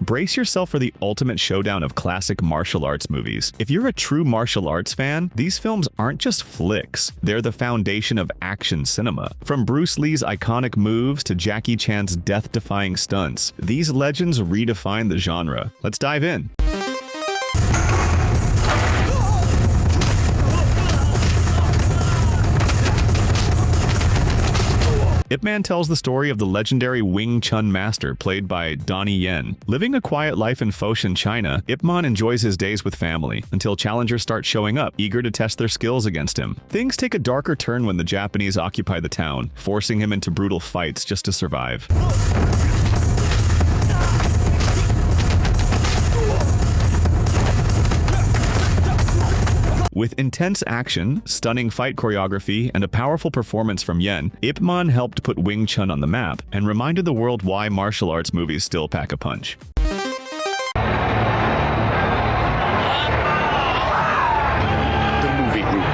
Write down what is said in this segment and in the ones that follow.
brace yourself for the ultimate showdown of classic martial arts movies. If you're a true martial arts fan, these films aren't just flicks, they're the foundation of action cinema. From Bruce Lee's iconic moves to Jackie Chan's death-defying stunts, these legends redefine the genre. Let's dive in. Ip Man tells the story of the legendary Wing Chun master played by Donnie Yen. Living a quiet life in Foshan, China, Ip Man enjoys his days with family until challengers start showing up, eager to test their skills against him. Things take a darker turn when the Japanese occupy the town, forcing him into brutal fights just to survive. With intense action, stunning fight choreography, and a powerful performance from Yen, Ip Man helped put Wing Chun on the map and reminded the world why martial arts movies still pack a punch.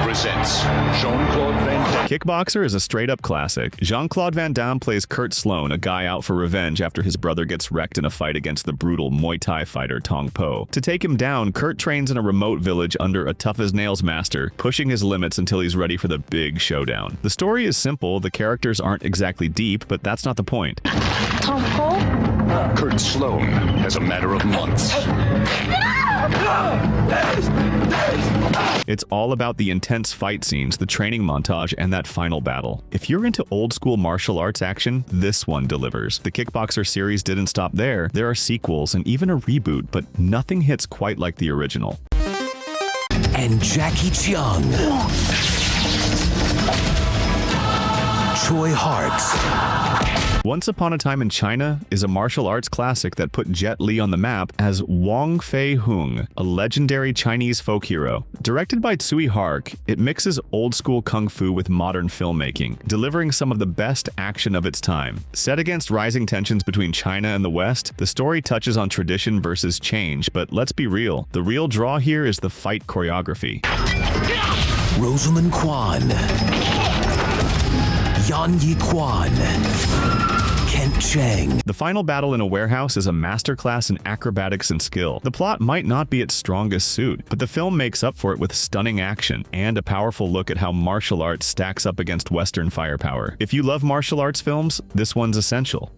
Presents Jean-Claude Van Damme. Kickboxer is a straight-up classic. Jean-Claude Van Damme plays Kurt Sloan, a guy out for revenge after his brother gets wrecked in a fight against the brutal Muay Thai fighter Tong Po. To take him down, Kurt trains in a remote village under a tough-as-nails master, pushing his limits until he's ready for the big showdown. The story is simple, the characters aren't exactly deep, but that's not the point. Tong Po? Kurt Sloan, as a matter of months. It's all about the intense fight scenes, the training montage, and that final battle. If you're into old-school martial arts action, this one delivers. The Kickboxer series didn't stop there. There are sequels and even a reboot, but nothing hits quite like the original. And Jackie Cheung, Choi Hart. Once Upon a Time in China is a martial arts classic that put Jet Li on the map as Wong Fei Hung, a legendary Chinese folk hero. Directed by Tsui Hark, it mixes old-school kung fu with modern filmmaking, delivering some of the best action of its time. Set against rising tensions between China and the West, the story touches on tradition versus change, but let's be real, the real draw here is the fight choreography. Rosamund Kwan, Yan Yi Kwan, Kent Chang. The final battle in a warehouse is a masterclass in acrobatics and skill. The plot might not be its strongest suit, but the film makes up for it with stunning action and a powerful look at how martial arts stacks up against Western firepower. If you love martial arts films, this one's essential.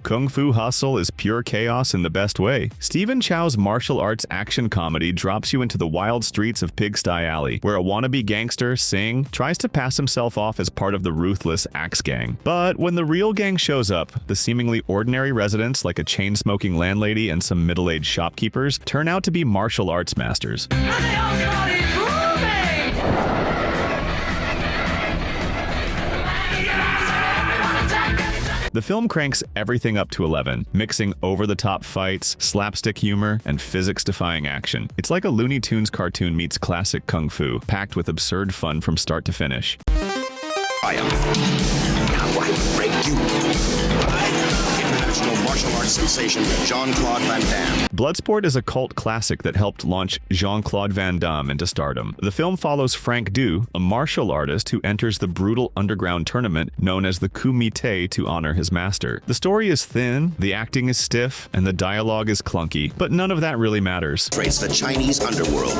Kung Fu Hustle is pure chaos in the best way. Stephen Chow's martial arts action comedy drops you into the wild streets of Pigsty Alley, where a wannabe gangster, Singh, tries to pass himself off as part of the ruthless Axe Gang. But when the real gang shows up, the seemingly ordinary residents, like a chain-smoking landlady and some middle-aged shopkeepers, turn out to be martial arts masters. The film cranks everything up to 11, mixing over-the-top fights, slapstick humor, and physics-defying action. It's like a Looney Tunes cartoon meets classic kung fu, packed with absurd fun from start to finish. Now I break you. International martial arts sensation Jean-Claude Van Damme. Bloodsport is a cult classic that helped launch Jean-Claude Van Damme into stardom. The film follows Frank Du, a martial artist who enters the brutal underground tournament known as the Kumite to honor his master. The story is thin, the acting is stiff, and the dialogue is clunky, but none of that really matters. Traits the Chinese underworld.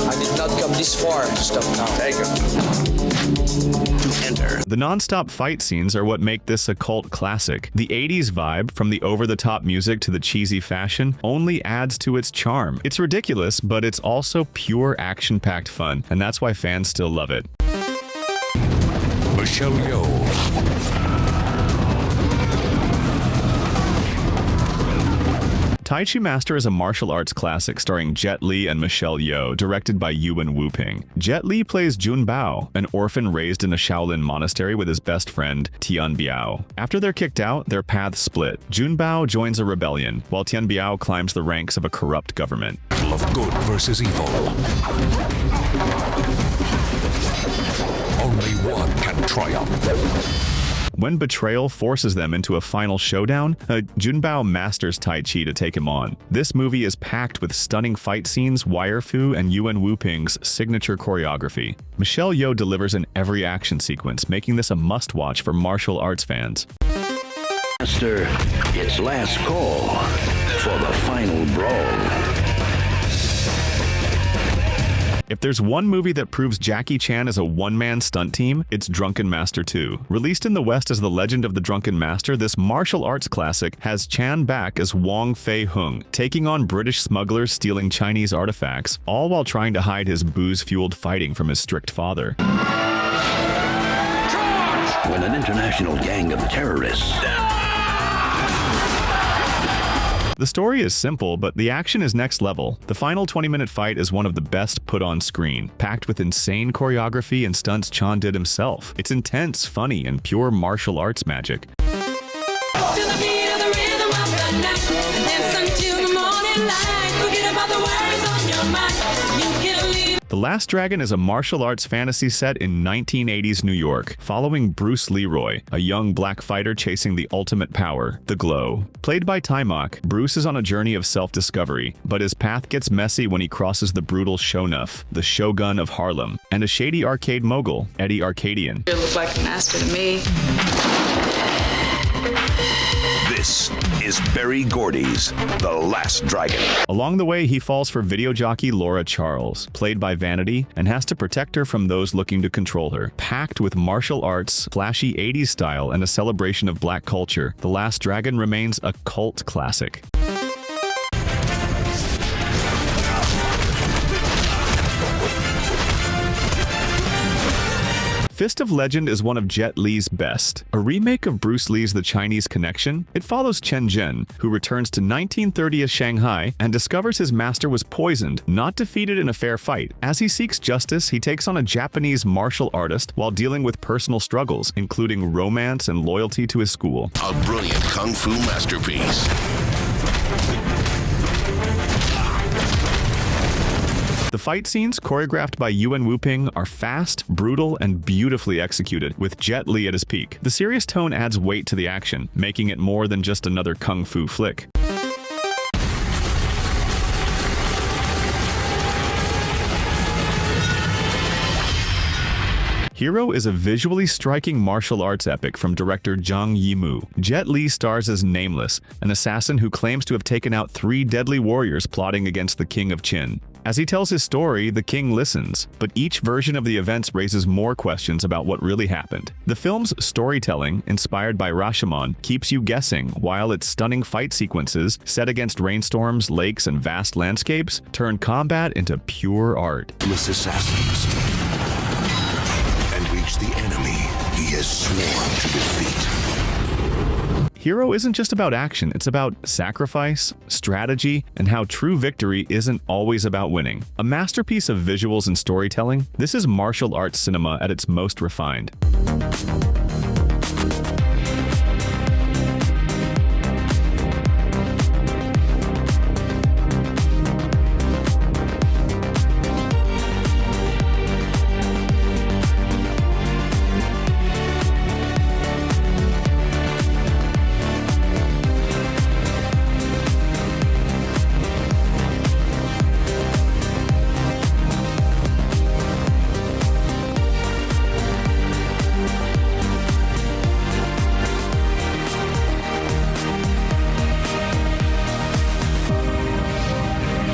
I did not come this far to stop now. Take it. To enter. The non-stop fight scenes are what make this a cult classic. The 80s vibe, from the over-the-top music to the cheesy fashion, only adds to its charm. It's ridiculous, but it's also pure action-packed fun, and that's why fans still love it. Michelle Yeoh. Tai Chi Master is a martial arts classic starring Jet Li and Michelle Yeoh, directed by Yuan Wu-ping. Jet Li plays Jun Bao, an orphan raised in a Shaolin monastery with his best friend, Tian Biao. After they're kicked out, their paths split. Jun Bao joins a rebellion, while Tian Biao climbs the ranks of a corrupt government. Of good versus evil. Only one can triumph. When betrayal forces them into a final showdown, Junbao masters Tai Chi to take him on. This movie is packed with stunning fight scenes, wire fu, and Yuan Wuping's signature choreography. Michelle Yeoh delivers in every action sequence, making this a must-watch for martial arts fans. Master, it's last call for the final brawl. If there's one movie that proves Jackie Chan is a one-man stunt team, it's Drunken Master II. Released in the West as The Legend of the Drunken Master, this martial arts classic has Chan back as Wong Fei Hung, taking on British smugglers stealing Chinese artifacts, all while trying to hide his booze-fueled fighting from his strict father. When an international gang of terrorists... The story is simple, but the action is next level. The final 20-minute fight is one of the best put on screen, packed with insane choreography and stunts Chan did himself. It's intense, funny, and pure martial arts magic. The Last Dragon is a martial arts fantasy set in 1980s New York, following Bruce Leroy, a young black fighter chasing the ultimate power, the glow. Played by Taimak, Bruce is on a journey of self-discovery, but his path gets messy when he crosses the brutal Shonuff, the Shogun of Harlem, and a shady arcade mogul, Eddie Arcadian. You look like a master to me. This is Barry Gordy's The Last Dragon. Along the way, he falls for video jockey Laura Charles, played by Vanity, and has to protect her from those looking to control her. Packed with martial arts, flashy 80s style, and a celebration of black culture, The Last Dragon remains a cult classic. Fist of Legend is one of Jet Li's best. A remake of Bruce Li's The Chinese Connection, it follows Chen Zhen, who returns to 1930s Shanghai and discovers his master was poisoned, not defeated in a fair fight. As he seeks justice, he takes on a Japanese martial artist while dealing with personal struggles, including romance and loyalty to his school. A brilliant kung fu masterpiece. The fight scenes, choreographed by Yuan Wuping, are fast, brutal, and beautifully executed, with Jet Li at his peak. The serious tone adds weight to the action, making it more than just another kung fu flick. Hero is a visually striking martial arts epic from director Zhang Yimou. Jet Li stars as Nameless, an assassin who claims to have taken out 3 deadly warriors plotting against the King of Qin. As he tells his story, the king listens, but each version of the events raises more questions about what really happened. The film's storytelling, inspired by Rashomon, keeps you guessing, while its stunning fight sequences, set against rainstorms, lakes, and vast landscapes, turn combat into pure art. Assassins. And reach the enemy he has sworn to defeat. Hero isn't just about action, it's about sacrifice, strategy, and how true victory isn't always about winning. A masterpiece of visuals and storytelling, this is martial arts cinema at its most refined.